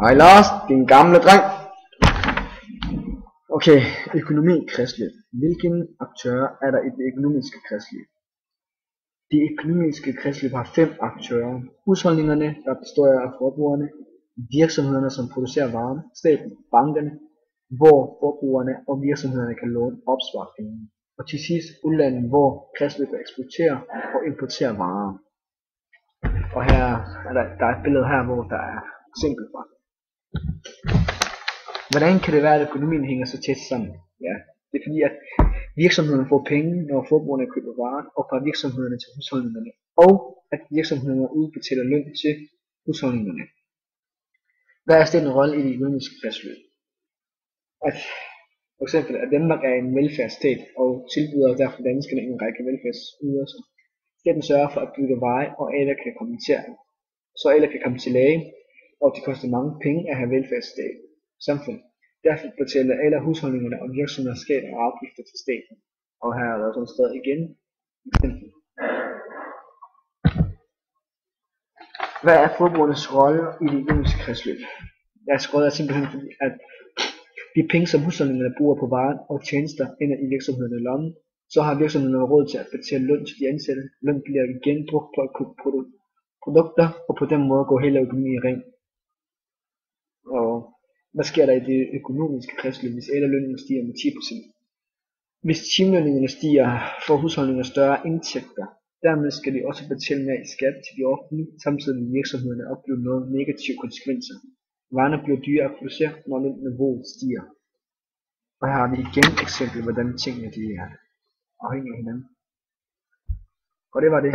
Hej Lars, din gamle dreng. Okay, økonomi kredsløb. Hvilke aktører er der i det økonomiske kredsløb? Det økonomiske kredsløb har 5 aktører. Husholdningerne, der består af forbrugerne, virksomhederne, som producerer varer, staten, bankerne, hvor forbrugerne og virksomhederne kan låne opspare penge. Og til sidst udlandet, hvor kredsløbet eksporterer og importerer varer. Og her er der er et billede her, hvor der er simpelthen. Hvordan kan det være, at økonomien hænger så tæt sammen? Ja, det er fordi, at virksomhederne får penge, når forbrugerne køber varer, og fra virksomhederne til husholdningerne, og at virksomhederne udbetaler løn til husholdningerne. Hvad er den rolle i det økonomiske kredsløb? At for eksempel, at Danmark er en velfærdsstat, og tilbyder derfor danskerne en række velfærdsydelser. Staten sørger for at bygge veje, og alle kan komme til læge, og det koster mange penge at have velfærdsstat. Samfund. Derfor betaler alle husholdningerne og virksomheder skat og afgifter til staten. Og her er der sådan et sted igen. Hvad er forbrugernes rolle i det økonomiske kredsløb? Deres rolle er simpelthen fordi, at de penge, som husholdningerne bruger på varer og tjenester, ender i virksomhederne lommen. Så har virksomhederne råd til at betale løn til de ansatte. Løn bliver igen brugt på at købe produkter, og på den måde går hele økonomien i ring. Og hvad sker der i det økonomiske kredsløb, hvis alle lønninger stiger med 10%? Hvis timelønningerne stiger, får husholdninger større indtægter. Dermed skal de også betale mere i skat til de offentlige, samtidig med virksomhederne oplever nogle negative konsekvenser. Varerne bliver dyre at producere, når lønniveauet stiger. Og her har vi igen et eksempel, hvordan tingene de er afhængige af hinanden. Og det var det.